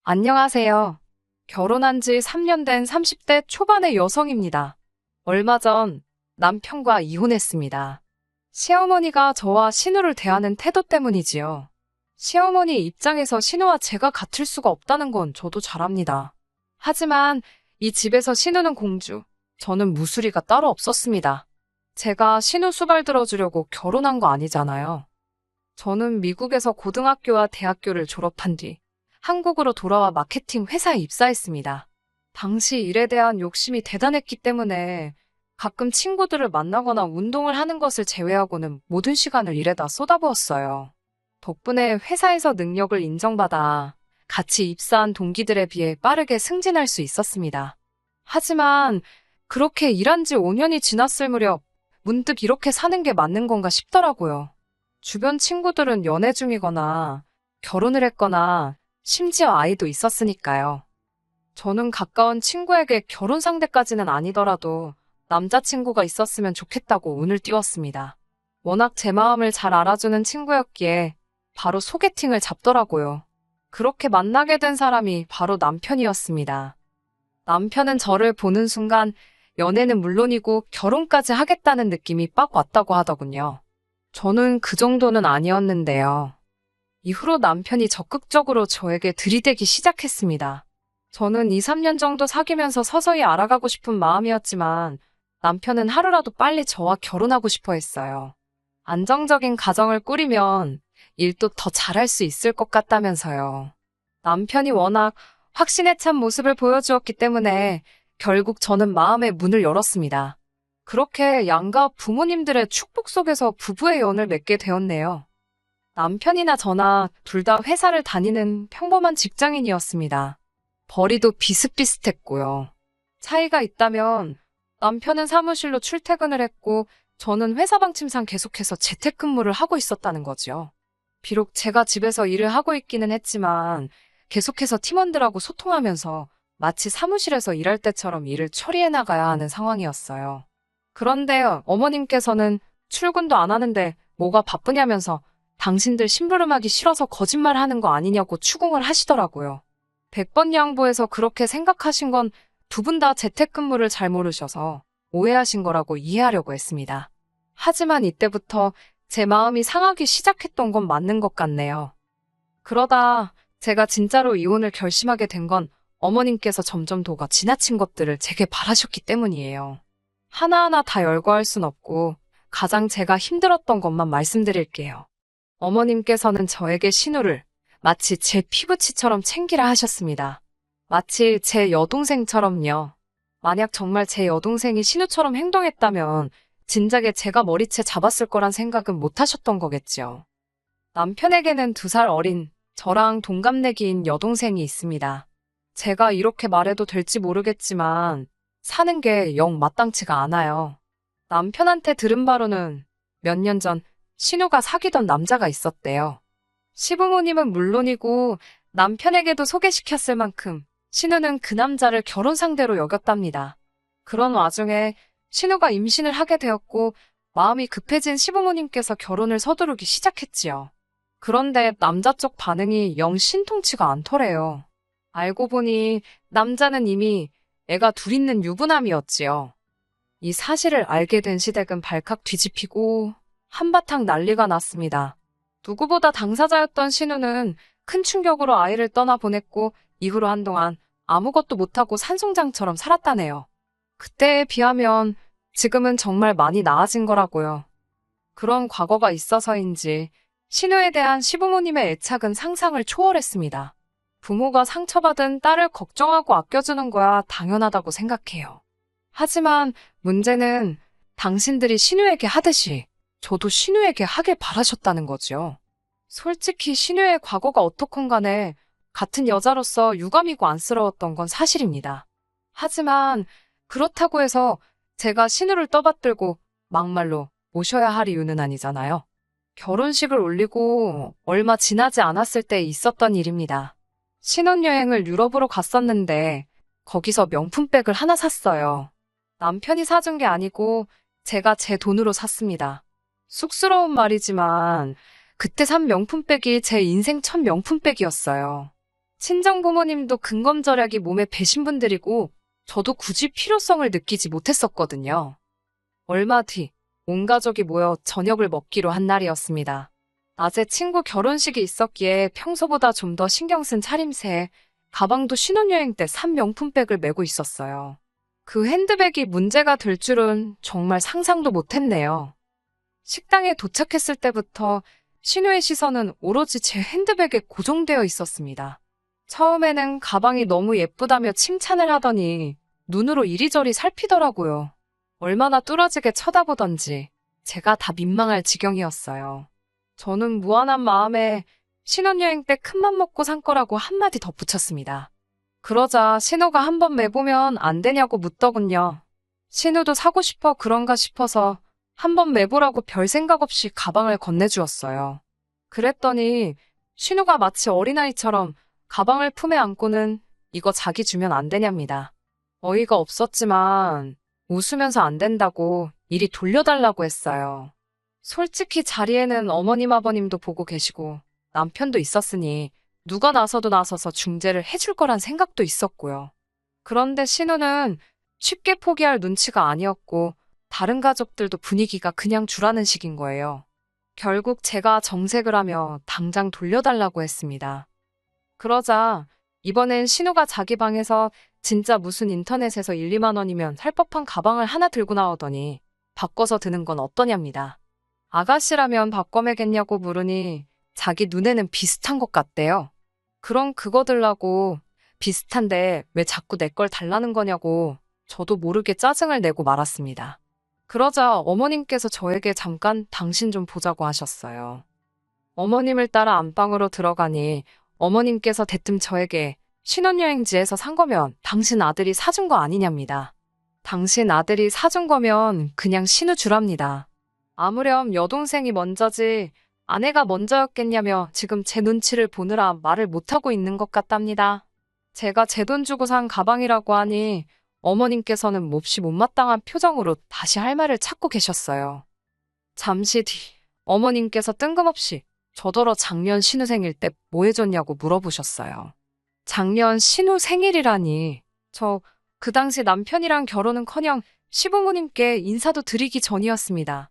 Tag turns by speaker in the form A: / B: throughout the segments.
A: 안녕하세요. 결혼한 지 3년 된 30대 초반의 여성입니다. 얼마 전 남편과 이혼했습니다. 시어머니가 저와 신우를 대하는 태도 때문이지요. 시어머니 입장에서 신우와 제가 같을 수가 없다는 건 저도 잘 압니다. 하지만 이 집에서 신우는 공주, 저는 무수리가 따로 없었습니다. 제가 신우 수발 들어주려고 결혼한 거 아니잖아요. 저는 미국에서 고등학교와 대학교를 졸업한 뒤 한국으로 돌아와 마케팅 회사에 입사했습니다. 당시 일에 대한 욕심이 대단했기 때문에 가끔 친구들을 만나거나 운동을 하는 것을 제외하고는 모든 시간을 일에다 쏟아부었어요. 덕분에 회사에서 능력을 인정받아 같이 입사한 동기들에 비해 빠르게 승진할 수 있었습니다. 하지만 그렇게 일한 지 5년이 지났을 무렵 문득 이렇게 사는 게 맞는 건가 싶더라고요. 주변 친구들은 연애 중이거나 결혼을 했거나 심지어 아이도 있었으니까요. 저는 가까운 친구에게 결혼 상대까지는 아니더라도 남자친구가 있었으면 좋겠다고 운을 띄웠습니다. 워낙 제 마음을 잘 알아주는 친구였기에 바로 소개팅을 잡더라고요. 그렇게 만나게 된 사람이 바로 남편이었습니다. 남편은 저를 보는 순간 연애는 물론이고 결혼까지 하겠다는 느낌이 빡 왔다고 하더군요. 저는 그 정도는 아니었는데요. 이후로 남편이 적극적으로 저에게 들이대기 시작했습니다. 저는 2, 3년 정도 사귀면서 서서히 알아가고 싶은 마음이었지만 남편은 하루라도 빨리 저와 결혼하고 싶어 했어요. 안정적인 가정을 꾸리면 일도 더 잘할 수 있을 것 같다면서요. 남편이 워낙 확신에 찬 모습을 보여주었기 때문에 결국 저는 마음의 문을 열었습니다. 그렇게 양가 부모님들의 축복 속에서 부부의 연을 맺게 되었네요. 남편이나 저나 둘 다 회사를 다니는 평범한 직장인이었습니다. 벌이도 비슷비슷했고요. 차이가 있다면 남편은 사무실로 출퇴근을 했고 저는 회사 방침상 계속해서 재택근무를 하고 있었다는 거죠. 비록 제가 집에서 일을 하고 있기는 했지만 계속해서 팀원들하고 소통하면서 마치 사무실에서 일할 때처럼 일을 처리해 나가야 하는 상황이었어요. 그런데 어머님께서는 출근도 안 하는데 뭐가 바쁘냐면서 당신들 심부름하기 싫어서 거짓말하는 거 아니냐고 추궁을 하시더라고요. 100번 양보해서 그렇게 생각하신 건 두 분 다 재택근무를 잘 모르셔서 오해하신 거라고 이해하려고 했습니다. 하지만 이때부터 제 마음이 상하기 시작했던 건 맞는 것 같네요. 그러다 제가 진짜로 이혼을 결심하게 된 건 어머님께서 점점 도가 지나친 것들을 제게 바라셨기 때문이에요. 하나하나 다 열거할 순 없고 가장 제가 힘들었던 것만 말씀드릴게요. 어머님께서는 저에게 신우를 마치 제 피부치처럼 챙기라 하셨습니다. 마치 제 여동생처럼요. 만약 정말 제 여동생이 신우처럼 행동했다면 진작에 제가 머리채 잡았을 거란 생각은 못 하셨던 거겠죠. 남편에게는 2살 어린 저랑 동갑내기인 여동생이 있습니다. 제가 이렇게 말해도 될지 모르겠지만 사는 게 영 마땅치가 않아요. 남편한테 들은 바로는 몇 년 전 신우가 사귀던 남자가 있었대요. 시부모님은 물론이고 남편에게도 소개시켰을 만큼 신우는 그 남자를 결혼 상대로 여겼답니다. 그런 와중에 신우가 임신을 하게 되었고 마음이 급해진 시부모님께서 결혼을 서두르기 시작했지요. 그런데 남자 쪽 반응이 영 신통치가 않더래요. 알고 보니 남자는 이미 애가 둘 있는 유부남이었지요. 이 사실을 알게 된 시댁은 발칵 뒤집히고 한바탕 난리가 났습니다. 누구보다 당사자였던 신우는 큰 충격으로 아이를 떠나보냈고 이후로 한동안 아무것도 못하고 산송장처럼 살았다네요. 그때에 비하면 지금은 정말 많이 나아진 거라고요. 그런 과거가 있어서인지 신우에 대한 시부모님의 애착은 상상을 초월했습니다. 부모가 상처받은 딸을 걱정하고 아껴주는 거야 당연하다고 생각해요. 하지만 문제는 당신들이 신우에게 하듯이 저도 신우에게 하길 바라셨다는 거죠. 솔직히 신우의 과거가 어떻건 간에 같은 여자로서 유감이고 안쓰러웠던 건 사실입니다. 하지만 그렇다고 해서 제가 신우를 떠받들고 막말로 모셔야 할 이유는 아니잖아요. 결혼식을 올리고 얼마 지나지 않았을 때 있었던 일입니다. 신혼여행을 유럽으로 갔었는데 거기서 명품백을 하나 샀어요. 남편이 사준 게 아니고 제가 제 돈으로 샀습니다. 쑥스러운 말이지만 그때 산 명품백이 제 인생 첫 명품백이었어요. 친정 부모님도 근검절약이 몸에 배신 분들이고 저도 굳이 필요성을 느끼지 못했었거든요. 얼마 뒤, 온 가족이 모여 저녁을 먹기로 한 날이었습니다. 낮에 친구 결혼식이 있었기에 평소보다 좀 더 신경 쓴 차림새에 가방도 신혼여행 때 산 명품백을 메고 있었어요. 그 핸드백이 문제가 될 줄은 정말 상상도 못했네요. 식당에 도착했을 때부터 신우의 시선은 오로지 제 핸드백에 고정되어 있었습니다. 처음에는 가방이 너무 예쁘다며 칭찬을 하더니 눈으로 이리저리 살피더라고요. 얼마나 뚫어지게 쳐다보던지 제가 다 민망할 지경이었어요. 저는 무한한 마음에 신혼여행 때 큰맘 먹고 산 거라고 한마디 덧붙였습니다. 그러자 신우가 한번 매보면 안 되냐고 묻더군요. 신우도 사고 싶어 그런가 싶어서 한번 매보라고 별 생각 없이 가방을 건네주었어요. 그랬더니 신우가 마치 어린아이처럼 가방을 품에 안고는 이거 자기 주면 안 되냐입니다. 어이가 없었지만 웃으면서 안 된다고 이리 돌려달라고 했어요. 솔직히 자리에는 어머님 아버님도 보고 계시고 남편도 있었으니 누가 나서도 나서서 중재를 해줄 거란 생각도 있었고요. 그런데 신우는 쉽게 포기할 눈치가 아니었고 다른 가족들도 분위기가 그냥 주라는 식인 거예요. 결국 제가 정색을 하며 당장 돌려달라고 했습니다. 그러자 이번엔 신우가 자기 방에서 진짜 무슨 인터넷에서 1, 2만 원이면 살 법한 가방을 하나 들고 나오더니 바꿔서 드는 건 어떠냐입니다. 아가씨라면 바꿔 매겠냐고 물으니 자기 눈에는 비슷한 것 같대요. 그럼 그거 들라고 비슷한데 왜 자꾸 내 걸 달라는 거냐고 저도 모르게 짜증을 내고 말았습니다. 그러자 어머님께서 저에게 잠깐 당신 좀 보자고 하셨어요. 어머님을 따라 안방으로 들어가니 어머님께서 대뜸 저에게 신혼여행지에서 산 거면 당신 아들이 사준 거 아니냐입니다. 당신 아들이 사준 거면 그냥 신우 주랍니다. 아무렴 여동생이 먼저지 아내가 먼저였겠냐며 지금 제 눈치를 보느라 말을 못하고 있는 것 같답니다. 제가 제 돈 주고 산 가방이라고 하니 어머님께서는 몹시 못마땅한 표정으로 다시 할 말을 찾고 계셨어요. 잠시 뒤 어머님께서 뜬금없이 저더러 작년 신우 생일 때 뭐 해줬냐고 물어보셨어요. 작년 신우 생일이라니. 저 그 당시 남편이랑 결혼은커녕 시부모님께 인사도 드리기 전이었습니다.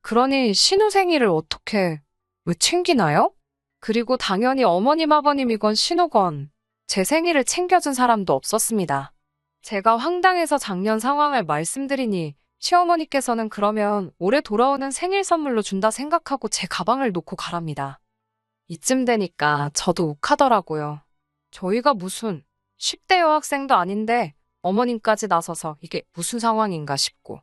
A: 그러니 신우 생일을 어떻게 왜 챙기나요? 그리고 당연히 어머님 아버님이건 신우건 제 생일을 챙겨준 사람도 없었습니다. 제가 황당해서 작년 상황을 말씀드리니 시어머니께서는 그러면 올해 돌아오는 생일 선물로 준다 생각하고 제 가방을 놓고 가랍니다. 이쯤 되니까 저도 욱하더라고요. 저희가 무슨 10대 여학생도 아닌데 어머님까지 나서서 이게 무슨 상황인가 싶고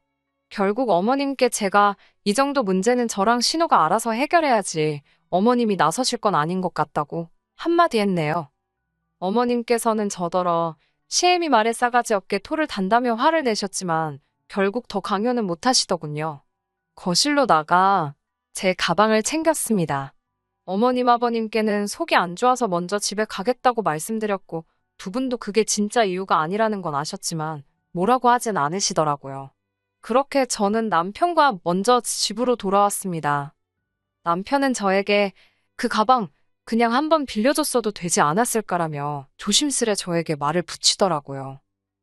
A: 결국 어머님께 제가 이 정도 문제는 저랑 신우가 알아서 해결해야지 어머님이 나서실 건 아닌 것 같다고 한마디 했네요. 어머님께서는 저더러 시애미 말에 싸가지 없게 토를 단다며 화를 내셨지만 결국 더 강요는 못하시더군요. 거실로 나가 제 가방을 챙겼습니다. 어머님 아버님께는 속이 안 좋아서 먼저 집에 가겠다고 말씀드렸고 두 분도 그게 진짜 이유가 아니라는 건 아셨지만 뭐라고 하진 않으시더라고요. 그렇게 저는 남편과 먼저 집으로 돌아왔습니다. 남편은 저에게 그 가방 그냥 한번 빌려줬어도 되지 않았을까라며 조심스레 저에게 말을 붙이더라고요.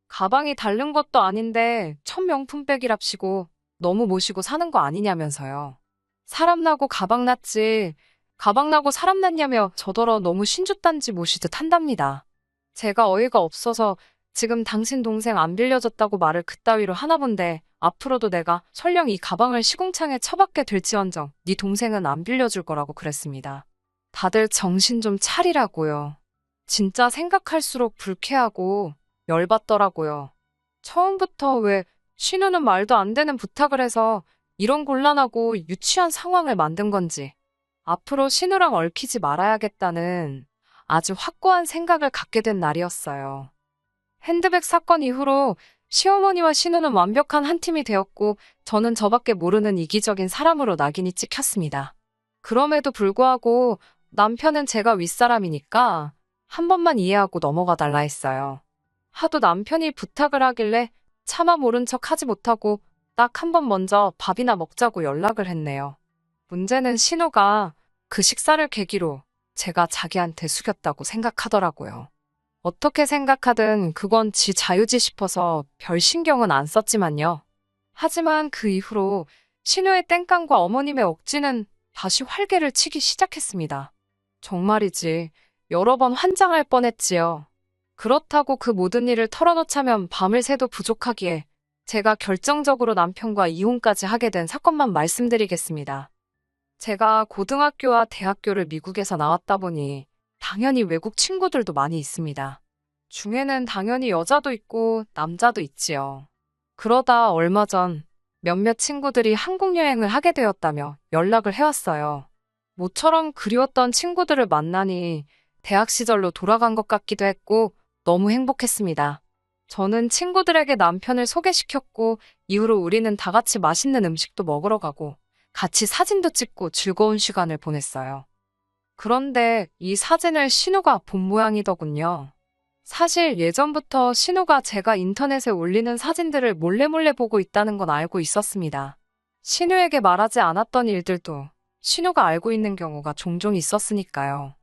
A: 가방이 다른 것도 아닌데 첫 명품백이랍시고 너무 모시고 사는 거 아니냐면서요. 사람 나고 가방 났지 가방 나고 사람 났냐며 저더러 너무 신주단지 모시듯 한답니다. 제가 어이가 없어서 지금 당신 동생 안 빌려줬다고 말을 그따위로 하나 본데 앞으로도 내가 설령 이 가방을 시궁창에 처박게 될지언정 네 동생은 안 빌려줄 거라고 그랬습니다. 다들 정신 좀 차리라고요. 진짜 생각할수록 불쾌하고 열받더라고요. 처음부터 왜 신우는 말도 안 되는 부탁을 해서 이런 곤란하고 유치한 상황을 만든 건지 앞으로 신우랑 얽히지 말아야겠다는 아주 확고한 생각을 갖게 된 날이었어요. 핸드백 사건 이후로 시어머니와 신우는 완벽한 한 팀이 되었고 저는 저밖에 모르는 이기적인 사람으로 낙인이 찍혔습니다. 그럼에도 불구하고 남편은 제가 윗사람이니까 한 번만 이해하고 넘어가 달라 했어요. 하도 남편이 부탁을 하길래 차마 모른 척 하지 못하고 딱 한 번 먼저 밥이나 먹자고 연락을 했네요. 문제는 신우가 그 식사를 계기로 제가 자기한테 숙였다고 생각하더라고요. 어떻게 생각하든 그건 지 자유지 싶어서 별 신경은 안 썼지만요. 하지만 그 이후로 신우의 땡깡과 어머님의 억지는 다시 활개를 치기 시작했습니다. 정말이지 여러 번 환장할 뻔했지요. 그렇다고 그 모든 일을 털어놓자면 밤을 새도 부족하기에 제가 결정적으로 남편과 이혼까지 하게 된 사건만 말씀드리겠습니다. 제가 고등학교와 대학교를 미국에서 나왔다 보니 당연히 외국 친구들도 많이 있습니다. 중에는 당연히 여자도 있고 남자도 있지요. 그러다 얼마 전 몇몇 친구들이 한국 여행을 하게 되었다며 연락을 해왔어요. 모처럼 그리웠던 친구들을 만나니 대학 시절로 돌아간 것 같기도 했고 너무 행복했습니다. 저는 친구들에게 남편을 소개시켰고 이후로 우리는 다 같이 맛있는 음식도 먹으러 가고 같이 사진도 찍고 즐거운 시간을 보냈어요. 그런데 이 사진을 신우가 본 모양이더군요. 사실 예전부터 신우가 제가 인터넷에 올리는 사진들을 몰래 보고 있다는 건 알고 있었습니다. 신우에게 말하지 않았던 일들도 신우가 알고 있는 경우가 종종 있었으니까요.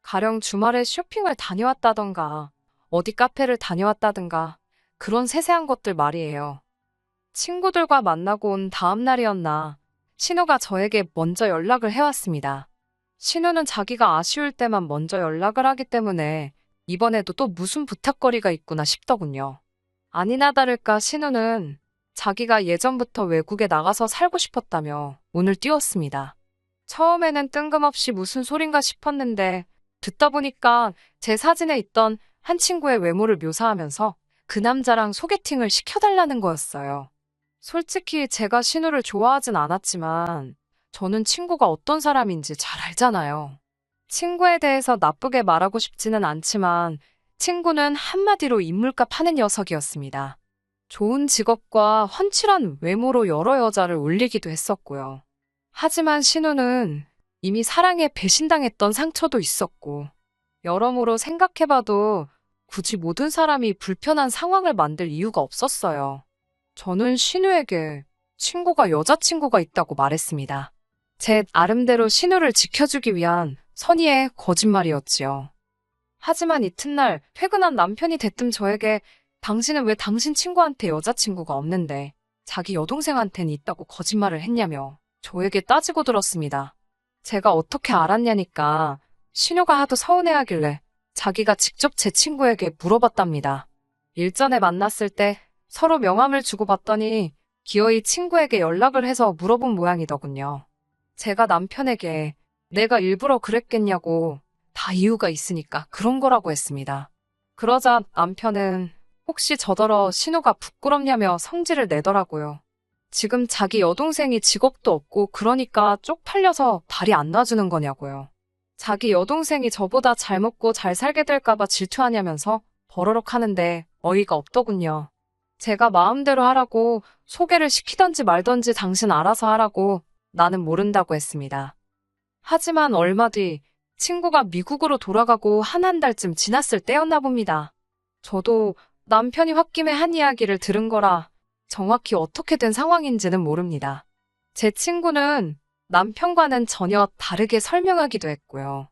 A: 가령 주말에 쇼핑을 다녀왔다던가 어디 카페를 다녀왔다든가 그런 세세한 것들 말이에요. 친구들과 만나고 온 다음 날이었나 신우가 저에게 먼저 연락을 해왔습니다. 신우는 자기가 아쉬울 때만 먼저 연락을 하기 때문에 이번에도 또 무슨 부탁거리가 있구나 싶더군요. 아니나 다를까 신우는 자기가 예전부터 외국에 나가서 살고 싶었다며 운을 띄웠습니다. 처음에는 뜬금없이 무슨 소린가 싶었는데 듣다 보니까 제 사진에 있던 한 친구의 외모를 묘사하면서 그 남자랑 소개팅을 시켜달라는 거였어요. 솔직히 제가 신우를 좋아하진 않았지만 저는 친구가 어떤 사람인지 잘 알잖아요. 친구에 대해서 나쁘게 말하고 싶지는 않지만 친구는 한마디로 인물값 하는 녀석이었습니다. 좋은 직업과 훤칠한 외모로 여러 여자를 울리기도 했었고요. 하지만 신우는 이미 사랑에 배신당했던 상처도 있었고 여러모로 생각해봐도 굳이 모든 사람이 불편한 상황을 만들 이유가 없었어요. 저는 신우에게 친구가 여자친구가 있다고 말했습니다. 제 나름대로 신우를 지켜주기 위한 선의의 거짓말이었지요. 하지만 이튿날 퇴근한 남편이 대뜸 저에게 당신은 왜 당신 친구한테 여자친구가 없는데 자기 여동생한테는 있다고 거짓말을 했냐며 저에게 따지고 들었습니다. 제가 어떻게 알았냐니까 신우가 하도 서운해하길래 자기가 직접 제 친구에게 물어봤답니다. 일전에 만났을 때 서로 명함을 주고받더니 기어이 친구에게 연락을 해서 물어본 모양이더군요. 제가 남편에게 내가 일부러 그랬겠냐고 다 이유가 있으니까 그런 거라고 했습니다. 그러자 남편은 혹시 저더러 신우가 부끄럽냐며 성질을 내더라고요. 지금 자기 여동생이 직업도 없고 그러니까 쪽팔려서 다리 안 놔주는 거냐고요. 자기 여동생이 저보다 잘 먹고 잘 살게 될까봐 질투하냐면서 버러럭 하는데 어이가 없더군요. 제가 마음대로 하라고 소개를 시키던지 말던지 당신 알아서 하라고 나는 모른다고 했습니다. 하지만 얼마 뒤 친구가 미국으로 돌아가고 한 달쯤 지났을 때였나 봅니다. 저도 남편이 홧김에 한 이야기를 들은 거라 정확히 어떻게 된 상황인지는 모릅니다. 제 친구는 남편과는 전혀 다르게 설명하기도 했고요.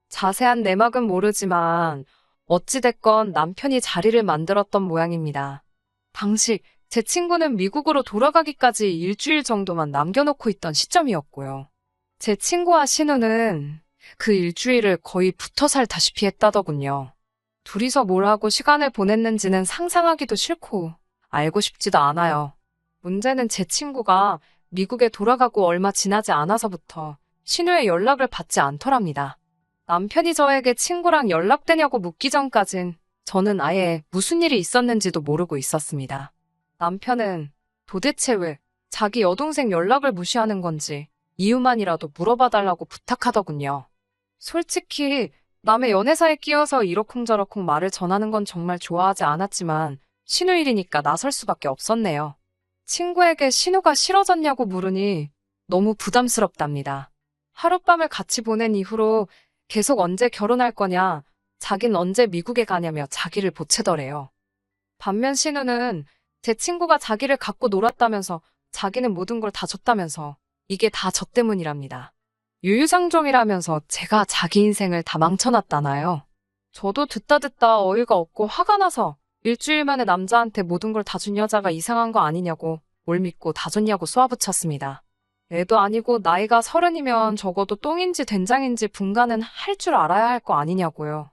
A: 자세한 내막은 모르지만 어찌됐건 남편이 자리를 만들었던 모양입니다. 당시 제 친구는 미국으로 돌아가기까지 일주일 정도만 남겨놓고 있던 시점이었고요. 제 친구와 신우는 그 일주일을 거의 붙어 살다시피 했다더군요. 둘이서 뭘 하고 시간을 보냈는지는 상상하기도 싫고 알고 싶지도 않아요. 문제는 제 친구가 미국에 돌아가고 얼마 지나지 않아서부터 신우의 연락을 받지 않더랍니다. 남편이 저에게 친구랑 연락되냐고 묻기 전까진 저는 아예 무슨 일이 있었는지도 모르고 있었습니다. 남편은 도대체 왜 자기 여동생 연락을 무시하는 건지 이유만이라도 물어봐달라고 부탁하더군요. 솔직히 남의 연애사에 끼어서 이러쿵저러쿵 말을 전하는 건 정말 좋아하지 않았지만 신우 일이니까 나설 수밖에 없었네요. 친구에게 신우가 싫어졌냐고 물으니 너무 부담스럽답니다. 하룻밤을 같이 보낸 이후로 계속 언제 결혼할 거냐, 자긴 언제 미국에 가냐며 자기를 보채더래요. 반면 신우는 제 친구가 자기를 갖고 놀았다면서 자기는 모든 걸 다 줬다면서 이게 다 저 때문이랍니다. 유유상종이라면서 제가 자기 인생을 다 망쳐놨다나요. 저도 듣다 어이가 없고 화가 나서 일주일 만에 남자한테 모든 걸 다 준 여자가 이상한 거 아니냐고 뭘 믿고 다 줬냐고 쏘아붙였습니다. 애도 아니고 나이가 30이면 적어도 똥인지 된장인지 분간은 할 줄 알아야 할 거 아니냐고요.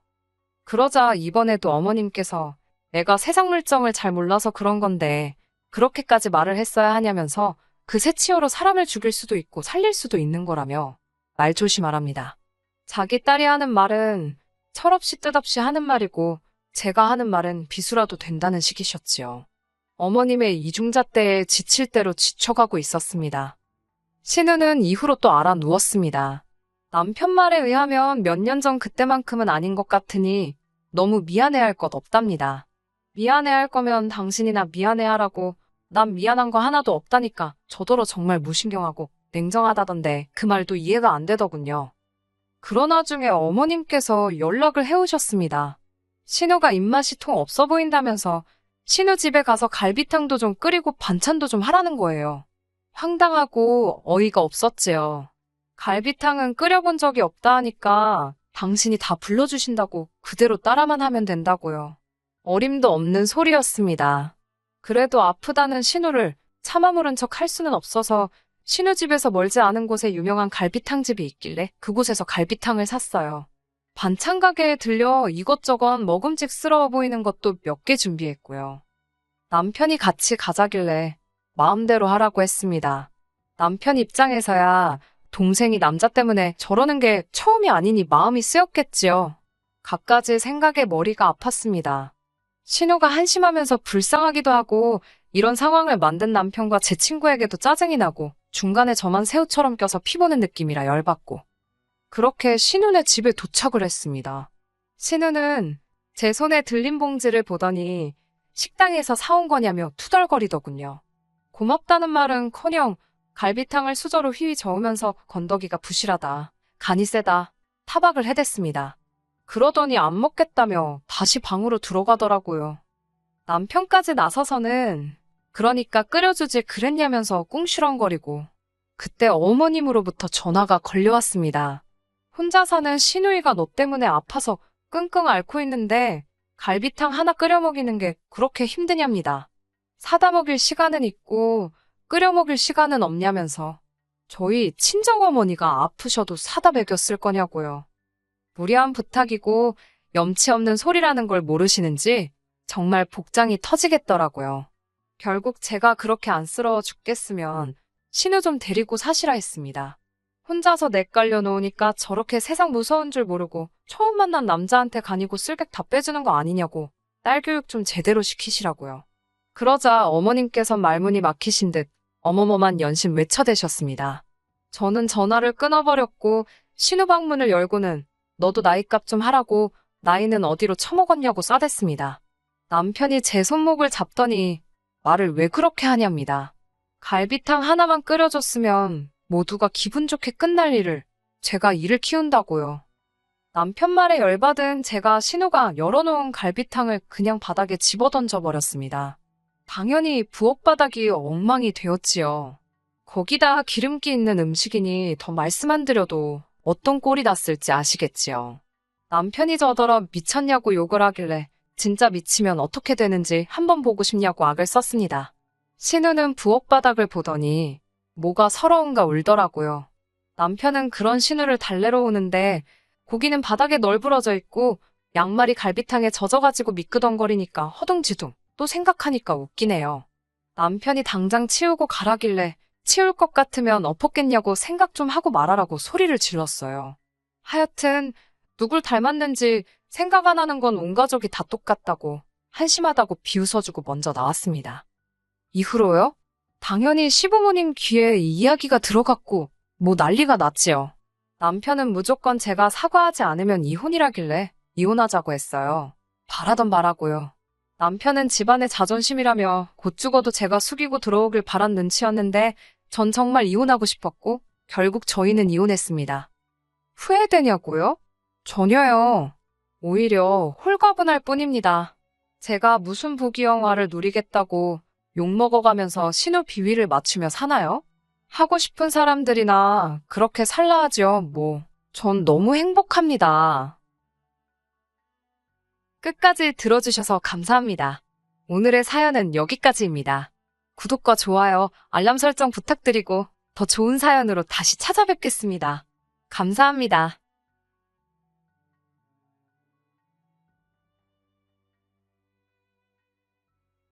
A: 그러자 이번에도 어머님께서 애가 세상 물정을 잘 몰라서 그런 건데 그렇게까지 말을 했어야 하냐면서 그 새치어로 사람을 죽일 수도 있고 살릴 수도 있는 거라며 말 조심하랍니다. 자기 딸이 하는 말은 철없이 뜻없이 하는 말이고 제가 하는 말은 비수라도 된다는 식이셨지요. 어머님의 이중잣대에 지칠 대로 지쳐가고 있었습니다. 신우는 이후로 또 알아 누웠습니다. 남편 말에 의하면 몇 년 전 그때만큼은 아닌 것 같으니 너무 미안해할 것 없답니다. 미안해할 거면 당신이나 미안해하라고 난 미안한 거 하나도 없다니까 저더러 정말 무신경하고 냉정하다던데 그 말도 이해가 안 되더군요. 그러나 중에 어머님께서 연락을 해오셨습니다. 신우가 입맛이 통 없어 보인다면서 신우 집에 가서 갈비탕도 좀 끓이고 반찬도 좀 하라는 거예요. 황당하고 어이가 없었지요. 갈비탕은 끓여본 적이 없다 하니까 당신이 다 불러주신다고 그대로 따라만 하면 된다고요. 어림도 없는 소리였습니다. 그래도 아프다는 신우를 차마 모른 척 할 수는 없어서 신우 집에서 멀지 않은 곳에 유명한 갈비탕 집이 있길래 그곳에서 갈비탕을 샀어요. 반찬 가게에 들려 이것저것 먹음직스러워 보이는 것도 몇 개 준비했고요. 남편이 같이 가자길래 마음대로 하라고 했습니다. 남편 입장에서야 동생이 남자 때문에 저러는 게 처음이 아니니 마음이 쓰였겠지요. 갖가지 생각에 머리가 아팠습니다. 신우가 한심하면서 불쌍하기도 하고 이런 상황을 만든 남편과 제 친구에게도 짜증이 나고 중간에 저만 새우처럼 껴서 피보는 느낌이라 열받고 그렇게 신우네 집에 도착을 했습니다. 신우는 제 손에 들린 봉지를 보더니 식당에서 사온 거냐며 투덜거리더군요. 고맙다는 말은커녕 갈비탕을 수저로 휘휘 저으면서 건더기가 부실하다, 간이 세다, 타박을 해댔습니다. 그러더니 안 먹겠다며 다시 방으로 들어가더라고요. 남편까지 나서서는 그러니까 끓여주지 그랬냐면서 꿍시렁거리고 그때 어머님으로부터 전화가 걸려왔습니다. 혼자 사는 시누이가 너 때문에 아파서 끙끙 앓고 있는데 갈비탕 하나 끓여 먹이는 게 그렇게 힘드냐입니다. 사다 먹일 시간은 있고 끓여 먹일 시간은 없냐면서 저희 친정어머니가 아프셔도 사다 먹였을 거냐고요. 무리한 부탁이고 염치 없는 소리라는 걸 모르시는지 정말 복장이 터지겠더라고요. 결국 제가 그렇게 안쓰러워 죽겠으면 신우 좀 데리고 사시라 했습니다. 혼자서 냇깔려 놓으니까 저렇게 세상 무서운 줄 모르고 처음 만난 남자한테 간이고 쓸객 다 빼주는 거 아니냐고 딸 교육 좀 제대로 시키시라고요. 그러자 어머님께서 말문이 막히신 듯 어머머만 연신 외쳐대셨습니다. 저는 전화를 끊어버렸고 신우 방문을 열고는 너도 나이값 좀 하라고 나이는 어디로 처먹었냐고 싸댔습니다. 남편이 제 손목을 잡더니 말을 왜 그렇게 하냐입니다. 갈비탕 하나만 끓여줬으면 모두가 기분 좋게 끝날 일을 제가 일을 키운다고요. 남편 말에 열받은 제가 신우가 열어놓은 갈비탕을 그냥 바닥에 집어던져버렸습니다. 당연히 부엌 바닥이 엉망이 되었지요. 거기다 기름기 있는 음식이니 더 말씀 안 드려도 어떤 꼴이 났을지 아시겠지요. 남편이 저더러 미쳤냐고 욕을 하길래 진짜 미치면 어떻게 되는지 한번 보고 싶냐고 악을 썼습니다. 신우는 부엌 바닥을 보더니 뭐가 서러운가 울더라고요. 남편은 그런 신우를 달래러 오는데 고기는 바닥에 널브러져 있고 양말이 갈비탕에 젖어가지고 미끄덩거리니까 허둥지둥 또 생각하니까 웃기네요. 남편이 당장 치우고 가라길래 치울 것 같으면 엎었겠냐고 생각 좀 하고 말하라고 소리를 질렀어요. 하여튼 누굴 닮았는지 생각 안 하는 건 온 가족이 다 똑같다고 한심하다고 비웃어주고 먼저 나왔습니다. 이후로요? 당연히 시부모님 귀에 이 이야기가 들어갔고 뭐 난리가 났지요. 남편은 무조건 제가 사과하지 않으면 이혼이라길래 이혼하자고 했어요. 바라던 바라고요. 남편은 집안의 자존심이라며 곧 죽어도 제가 숙이고 들어오길 바란 눈치였는데 전 정말 이혼하고 싶었고 결국 저희는 이혼했습니다. 후회되냐고요? 전혀요. 오히려 홀가분할 뿐입니다. 제가 무슨 부귀영화를 누리겠다고 욕먹어가면서 신우 비위를 맞추며 사나요? 하고 싶은 사람들이나 그렇게 살라 하죠, 뭐. 전 너무 행복합니다. 끝까지 들어주셔서 감사합니다. 오늘의 사연은 여기까지입니다. 구독과 좋아요, 알람 설정 부탁드리고 더 좋은 사연으로 다시 찾아뵙겠습니다. 감사합니다.